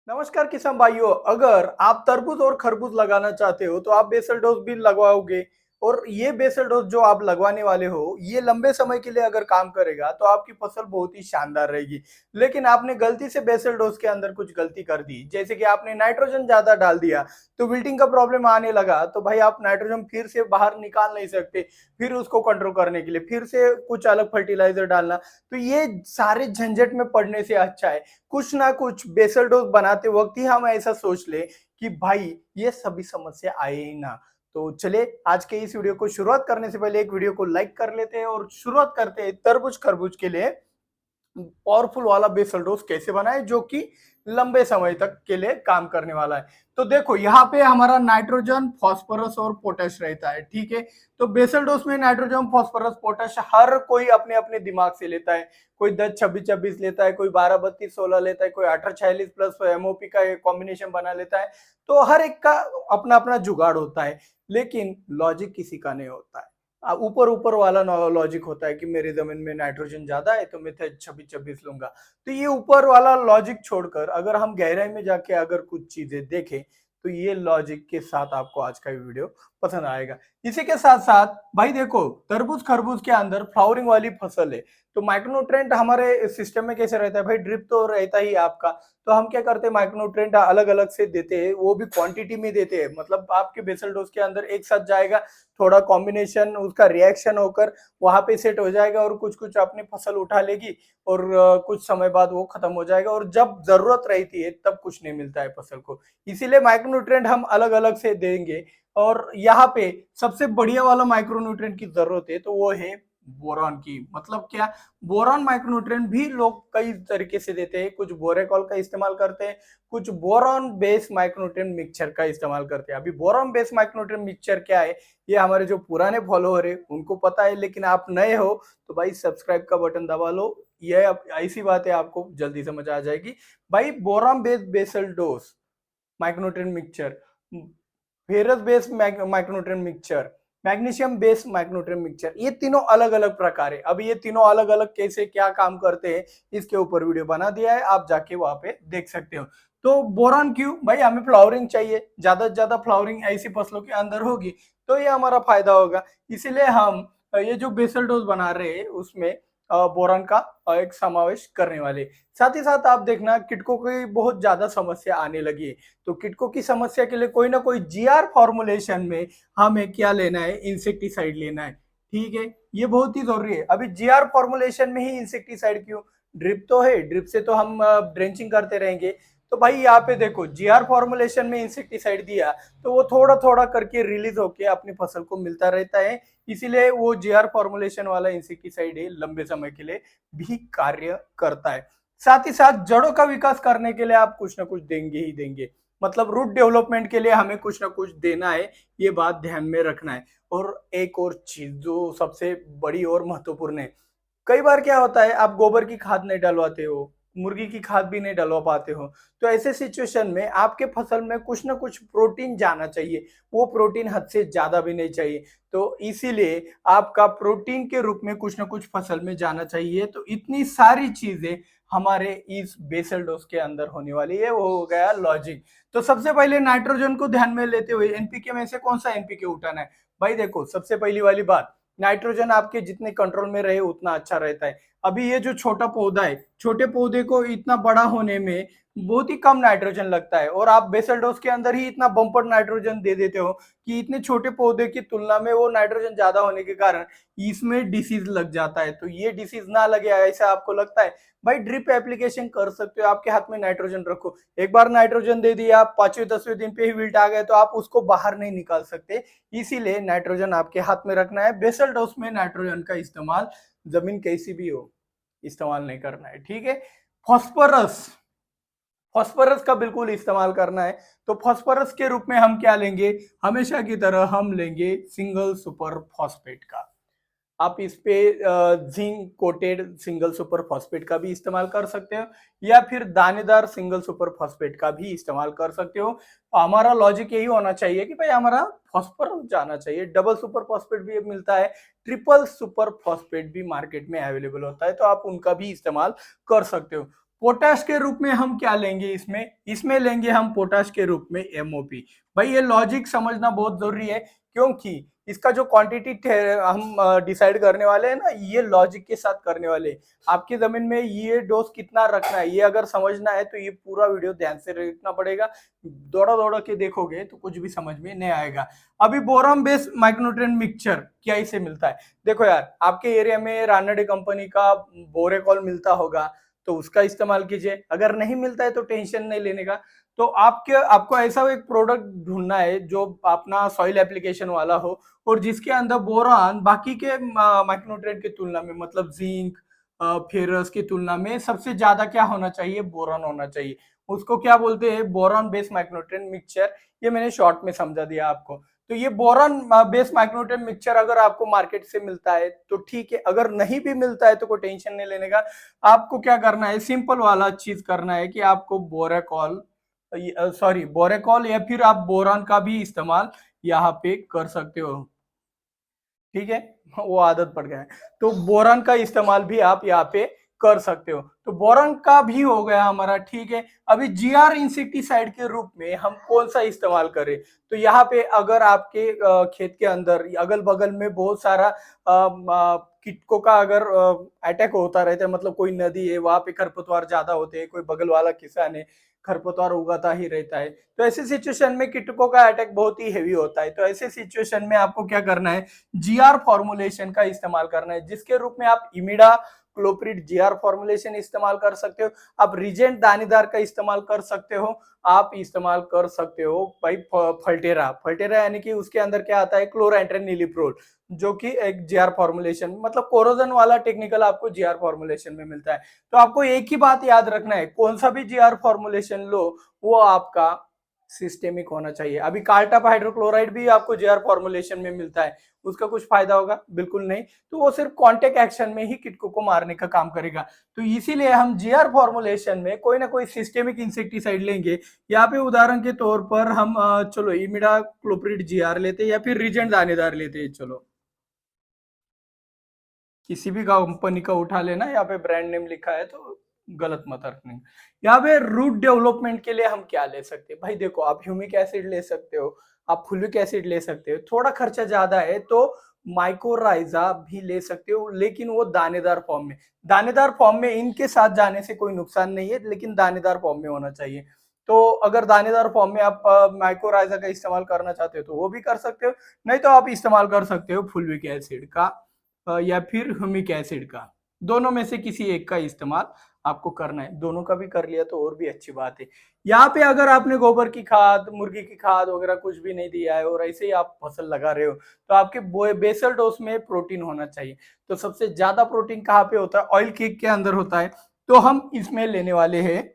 नमस्कार किसान भाइयों, अगर आप तरबूज और खरबूज लगाना चाहते हो तो आप बेसल डोज भी लगवाओगे। और ये बेसल डोज जो आप लगवाने वाले हो ये लंबे समय के लिए अगर काम करेगा तो आपकी फसल बहुत ही शानदार रहेगी। लेकिन आपने गलती से बेसल डोज के अंदर कुछ गलती कर दी, जैसे कि आपने नाइट्रोजन ज्यादा डाल दिया तो विल्टिंग का प्रॉब्लम आने लगा। तो भाई आप नाइट्रोजन फिर से बाहर निकाल नहीं सकते, फिर उसको कंट्रोल करने के लिए फिर से कुछ अलग फर्टिलाइजर डालना। तो ये सारे झंझट में पड़ने से अच्छा है कुछ ना कुछ बेसल डोज बनाते वक्त ही हम ऐसा सोच ले कि भाई ये सभी समस्या आए ही ना। तो चले आज के इस वीडियो को शुरुआत करने से पहले एक वीडियो को लाइक कर लेते हैं और शुरुआत करते हैं तरबूज खरबूज के लिए पावरफुल वाला बेसल डोज कैसे बनाए जो कि लंबे समय तक के लिए काम करने वाला है। तो देखो यहाँ पे हमारा नाइट्रोजन फास्फोरस और पोटेश रहता है, ठीक है। तो बेसल डोज में नाइट्रोजन फास्फोरस पोटेश हर कोई अपने अपने दिमाग से लेता है। कोई 10 26 26 लेता है, कोई 12 32 16 लेता है, कोई 18 46 प्लस एमओपी का कॉम्बिनेशन बना लेता है। तो हर एक का अपना अपना जुगाड़ होता है, लेकिन लॉजिक किसी का नहीं होता है। ऊपर ऊपर वाला लॉजिक होता है कि मेरी जमीन में नाइट्रोजन ज्यादा है तो मैं 26 26 लूंगा। तो ये ऊपर वाला लॉजिक छोड़कर अगर हम गहराई में जाके अगर कुछ चीजें देखें तो ये लॉजिक के साथ आपको आज का वीडियो पसंद आएगा। इसी के साथ साथ भाई देखो, तरबूज खरबूज के अंदर फ्लावरिंग वाली फसल है। तो माइक्रोन्यूट्रेंट हमारे सिस्टम में कैसे रहता है भाई, ड्रिप तो रहता ही आपका। तो हम क्या करते हैं, माइक्रोन्यूट्रेंट अलग अलग से देते हैं, वो भी क्वांटिटी में देते हैं। मतलब आपके बेसल डोज के अंदर एक साथ जाएगा, थोड़ा कॉम्बिनेशन उसका रिएक्शन होकर वहां पे सेट हो जाएगा और कुछ कुछ अपनी फसल उठा लेगी। और कुछ समय बाद वो खत्म हो जाएगा और जब जरूरत रहती है तब कुछ नहीं मिलता है फसल को। इसीलिए माइक्रोन्यूट्रेंट हम अलग अलग से देंगे। और यहाँ पे सबसे बढ़िया वाला माइक्रोन्यूट्रेंट की जरूरत है तो वो है बोरॉन की। मतलब क्या, बोरॉन माइक्रोन्यूट्रेंट भी लोग कई तरीके से देते हैं। कुछ बोरेकॉल का इस्तेमाल करते हैं, कुछ बोरॉन बेस माइक्रोन्यूट्रेंट मिक्सचर का इस्तेमाल करते हैं। अभी बोरॉन बेस माइक्रोन्यूट्रेंट मिक्सचर क्या है ये हमारे जो पुराने फॉलोअर है उनको पता है, लेकिन आप नए हो तो भाई सब्सक्राइब का बटन दबा लो। ये ऐसी बात है आपको जल्दी समझ आ जाएगी। भाई boron base basal dose micronutrient mixture, ferrous base micronutrient mixture, magnesium base micronutrient mixture, ये तीनों अलग अलग प्रकार है। अब ये तीनों अलग अलग कैसे क्या काम करते हैं इसके ऊपर वीडियो बना दिया है, आप जाके वहां पे देख सकते हो। तो बोरॉन क्यों भाई, हमें फ्लावरिंग चाहिए, ज्यादा से ज्यादा फ्लावरिंग ऐसी फसलों के अंदर होगी तो ये हमारा फायदा होगा। इसीलिए हम ये जो बेसल डोज बना रहे हैं उसमें बोरॉन का एक समावेश करने वाले। साथ ही साथ आप देखना किटको की बहुत ज्यादा समस्या आने लगी है। तो किटको की समस्या के लिए कोई ना कोई जीआर फॉर्मुलेशन में हमें क्या लेना है, इंसेक्टिसाइड लेना है, ठीक है। ये बहुत ही जरूरी है। अभी जीआर फॉर्मुलेशन में ही इंसेक्टिसाइड क्यों, ड्रिप तो है, ड्रिप से तो हम ड्रेंचिंग करते रहेंगे। तो भाई यहाँ पे देखो जीआर फॉर्मुलेशन में इंसेक्टिसाइड दिया तो वो थोड़ा थोड़ा करके रिलीज होके अपनी फसल को मिलता रहता है। इसीलिए वो जीआर फॉर्मुलेशन वाला इंसेक्टिसाइड है लंबे समय के लिए भी कार्य करता है। साथ ही साथ जड़ों का विकास करने के लिए आप कुछ ना कुछ देंगे ही देंगे। मतलब रूट डेवलपमेंट के लिए हमें कुछ ना कुछ देना है, ये बात ध्यान में रखना है। और एक और चीज जो सबसे बड़ी और महत्वपूर्ण है, कई बार क्या होता है आप गोबर की खाद नहीं डलवाते हो, मुर्गी की खाद भी नहीं डलवा पाते हो। तो ऐसे सिचुएशन में आपके फसल में कुछ ना कुछ प्रोटीन जाना चाहिए, वो प्रोटीन हद से ज्यादा भी नहीं चाहिए। तो इसीलिए आपका प्रोटीन के रूप में कुछ ना कुछ फसल में जाना चाहिए। तो इतनी सारी चीजें हमारे इस बेसल डोज के अंदर होने वाली है, वो हो गया लॉजिक। तो सबसे पहले नाइट्रोजन को ध्यान में लेते हुए एनपीके में से कौन सा एनपीके उठाना है। भाई देखो, सबसे पहली वाली बात, नाइट्रोजन आपके जितने कंट्रोल में रहे उतना अच्छा रहता है। अभी ये जो छोटा पौधा है, छोटे पौधे को इतना बड़ा होने में बहुत ही कम नाइट्रोजन लगता है और आप बेसल डोज के अंदर ही इतना बम्पर नाइट्रोजन दे देते हो कि इतने छोटे पौधे की तुलना में वो नाइट्रोजन ज्यादा होने के कारण इसमें डिसीज लग जाता है। तो ये डिसीज ना लगे ऐसा आपको लगता है, भाई ड्रिप एप्लीकेशन कर सकते हो। आपके हाथ में नाइट्रोजन रखो, एक बार नाइट्रोजन दे दिया, आप 5वें 10वें दिन पे ही विल्ट आ गए तो आप उसको बाहर नहीं निकाल सकते। इसीलिए नाइट्रोजन आपके हाथ में रखना है। बेसल डोज में नाइट्रोजन का इस्तेमाल जमीन कैसी भी हो इस्तेमाल नहीं करना है, ठीक है। फॉस्फोरस, फॉस्फोरस का बिल्कुल इस्तेमाल करना है। तो फॉस्फोरस के रूप में हम क्या लेंगे, हमेशा की तरह हम लेंगे सिंगल सुपर फॉस्फेट का। आप इस पे zinc coated single super phosphate का भी इस्तेमाल कर सकते हो या फिर दानेदार सिंगल सुपर फॉस्फेट का भी इस्तेमाल कर सकते हो। हमारा लॉजिक यही होना चाहिए कि भाई हमारा फॉस्फोरस जाना चाहिए। डबल सुपर फॉस्फेट भी मिलता है, ट्रिपल सुपर फॉस्फेट भी मार्केट में अवेलेबल होता है, तो आप उनका भी इस्तेमाल कर सकते हो। पोटाश के रूप में हम क्या लेंगे, इसमें लेंगे हम पोटाश के रूप में एमओपी। भाई ये लॉजिक समझना बहुत जरूरी है, क्योंकि इसका जो क्वांटिटी हम डिसाइड करने वाले हैं ना, ये लॉजिक के साथ करने वाले हैं। आपकी जमीन में ये डोज कितना रखना है, ये अगर समझना है तो ये पूरा वीडियो ध्यान से देखना पड़ेगा। दौड़ा दौड़ा के देखोगे तो कुछ भी समझ में नहीं आएगा। अभी बोरान बेस्ड माइक्रोन्यूट्रिएंट मिक्सचर क्या इसे मिलता है, देखो यार, आपके एरिया में रानडे कंपनी का बोरेकॉल मिलता होगा तो उसका इस्तेमाल कीजिए, अगर नहीं मिलता है तो टेंशन नहीं लेने का। तो आपको ऐसा एक प्रोडक्ट ढूंढना है जो अपना सॉइल एप्लीकेशन वाला हो और जिसके अंदर बोरान बाकी के माइक्रोन्यूट्रिएंट की तुलना में, मतलब जिंक फेरस की तुलना में सबसे ज्यादा क्या होना चाहिए, बोरान होना चाहिए। उसको क्या बोलते हैं, बोरान बेस्ड माइक्रोन्यूट्रिएंट मिक्सचर। ये मैंने शॉर्ट में समझा दिया आपको। तो ये बोरान बेस्ड माइक्रोन्यूट्रिएंट मिक्सचर अगर आपको मार्केट से मिलता है तो ठीक है, अगर नहीं भी मिलता है तो कोई टेंशन नहीं लेने का। आपको क्या करना है, सिंपल वाला चीज करना है कि आपको बोरेकॉल या फिर आप बोरान का भी इस्तेमाल यहाँ पे कर सकते हो, ठीक है। वो आदत पड़ गया है। तो बोरान का इस्तेमाल भी आप यहाँ पे कर सकते हो। तो बोरान का भी हो गया हमारा, ठीक है। अभी जीआर इंसेक्टिसाइड के रूप में हम कौन सा इस्तेमाल करें, तो यहाँ पे अगर आपके खेत के अंदर अगल बगल में बहुत सारा कीटकों का अगर अटैक होता रहता है, मतलब कोई नदी है वहां पे खरपतवार ज्यादा होते हैं, कोई बगल वाला किसान है खरपतवार उगाता ही रहता है, तो ऐसे सिचुएशन में कीटकों का अटैक बहुत ही हेवी होता है। तो ऐसे सिचुएशन में आपको क्या करना है, जीआर फॉर्मुलेशन का इस्तेमाल करना है, जिसके रूप में आप इमिडा क्लोप्रिड जीआर फॉर्मुलेशन इस्तेमाल कर सकते हो। आप रिजेंट दानेदार का इस्तेमाल कर सकते हो। आप इस्तेमाल कर सकते हो भाई फल्टेरा। फल्टेरा यानी कि उसके अंदर क्या आता है, क्लोराइट्रेनिलिप्रोल, जो कि एक जीआर फॉर्मुलेशन, मतलब कोरोजन वाला टेक्निकल आपको जीआर फॉर्मुलेशन में मिलता है। तो आपको एक ही बात याद रखना है, कौन सा भी जीआर फॉर्मुलेशन लो वो आपका सिस्टेमिक होना चाहिए। अभी कार्टाप हाइड्रोक्लोराइड भी आपको जेआर फॉर्मुलेशन में मिलता है, उसका कुछ फायदा होगा, बिल्कुल नहीं। तो वो सिर्फ कांटेक्ट एक्शन में ही कीटकों को मारने का काम करेगा। तो इसीलिए हम जीआर फॉर्मुलेशन में कोई ना कोई सिस्टेमिक इंसेक्टिसाइड लेंगे। यहाँ पे उदाहरण के तौर पर हम चलो इमिडा क्लोप्रिड जीआर लेते या फिर रिजेंट दानेदार लेते, चलो किसी भी कंपनी का उठा लेना, यहाँ पे ब्रांड नेम लिखा है तो गलत मत रखना। यहाँ पे रूट डेवलपमेंट के लिए हम क्या ले सकते हैं, भाई देखो, आप ह्यूमिक एसिड ले सकते हो, आप फुलिक एसिड ले सकते हो, थोड़ा खर्चा ज्यादा है तो माइकोराइजा भी ले सकते हो, लेकिन वो दानेदार फॉर्म में। दानेदार फॉर्म में इनके साथ जाने से कोई नुकसान नहीं है, लेकिन दानेदार फॉर्म में होना चाहिए। तो अगर दानेदार फॉर्म में आप माइकोराइजा का इस्तेमाल करना चाहते हो तो वो भी कर सकते हो, नहीं तो आप इस्तेमाल कर सकते हो फुलविक एसिड का या फिर ह्यूमिक एसिड का। दोनों में से किसी एक का इस्तेमाल आपको करना है। दोनों का भी कर लिया तो और भी अच्छी बात है। यहाँ पे अगर आपने गोबर की खाद, मुर्गी की खाद वगैरह कुछ भी नहीं दिया है और ऐसे ही आप फसल लगा रहे हो, तो आपके बेसल डोज में प्रोटीन होना चाहिए। तो सबसे ज्यादा प्रोटीन कहाँ पे होता है, ऑयल केक के अंदर होता है। तो हम इसमें लेने वाले हैं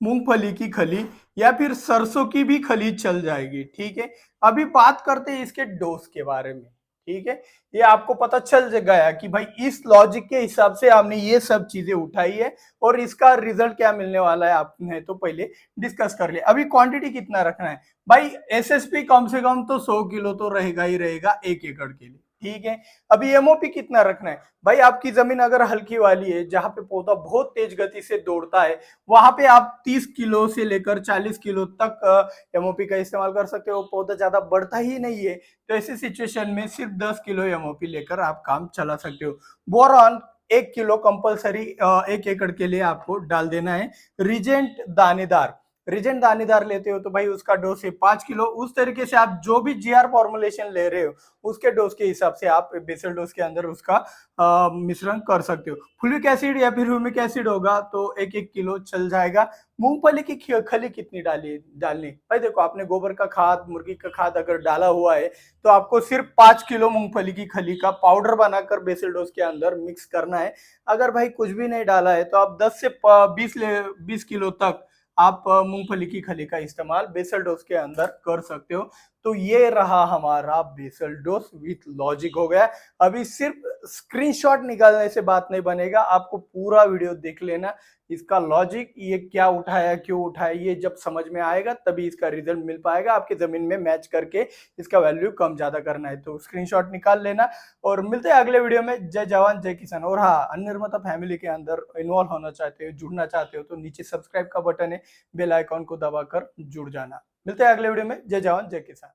मूंगफली की खली या फिर सरसों की भी खली चल जाएगी, ठीक है। अभी बात करते हैं इसके डोज के बारे में, ठीक है। ये आपको पता चल गया कि भाई इस लॉजिक के हिसाब से आपने ये सब चीजें उठाई है और इसका रिजल्ट क्या मिलने वाला है आपने तो पहले डिस्कस कर लिया। अभी क्वांटिटी कितना रखना है, भाई एसएसपी कम से कम तो 100 किलो तो रहेगा ही रहेगा 1 एकड़ के लिए, ठीक है। अभी एमओपी कितना रखना है, भाई आपकी जमीन अगर हल्की वाली है जहां पे पौधा बहुत तेज गति से दौड़ता है, वहां पे आप 30 किलो से लेकर 40 किलो तक एमओपी का इस्तेमाल कर सकते हो। पौधा ज्यादा बढ़ता ही नहीं है, तो ऐसी सिचुएशन में सिर्फ 10 किलो एमओपी लेकर आप काम चला सकते हो। बोरॉन 1 किलो कंपलसरी 1 एकड़ के लिए आपको डाल देना है। रिजेंट दानेदार, रिजेंट दानेदार लेते हो तो भाई उसका डोज है 5 किलो। उस तरीके से आप जो भी जीआर फॉर्मुलेशन ले रहे हो उसके डोज के हिसाब से आप बेसल डोज के अंदर उसका मिश्रण कर सकते हो। फुलिक एसिड या फिर ह्यूमिक एसिड होगा तो 1-1 किलो चल जाएगा। मूंगफली की खली कितनी डालनी, भाई देखो, आपने गोबर का खाद, मुर्गी का खाद अगर डाला हुआ है तो आपको सिर्फ 5 किलो मूंगफली की खली का पाउडर बनाकर बेसल डोज के अंदर मिक्स करना है। अगर भाई कुछ भी नहीं डाला है तो आप 10 से 20 किलो तक आप मूंगफली की खली का इस्तेमाल बेसल डोज के अंदर कर सकते हो। तो ये रहा हमारा बेसल डोज विथ लॉजिक हो गया। अभी सिर्फ स्क्रीनशॉट निकालने से बात नहीं बनेगा, आपको पूरा वीडियो देख लेना, इसका लॉजिक ये क्या उठाया क्यों उठाया ये जब समझ में आएगा तभी इसका रिजल्ट मिल पाएगा। आपके जमीन में मैच करके इसका वैल्यू कम ज्यादा करना है, तो स्क्रीनशॉट निकाल लेना। और मिलते हैं अगले वीडियो में। जय जवान जय किसान। और हाँ, अनिर्मता फैमिली के अंदर इन्वॉल्व होना चाहते हो, जुड़ना चाहते हो, तो नीचे सब्सक्राइब का बटन है, बेल आइकॉन को दबाकर जुड़ जाना। मिलते हैं अगले वीडियो में। जय जवान जय किसान।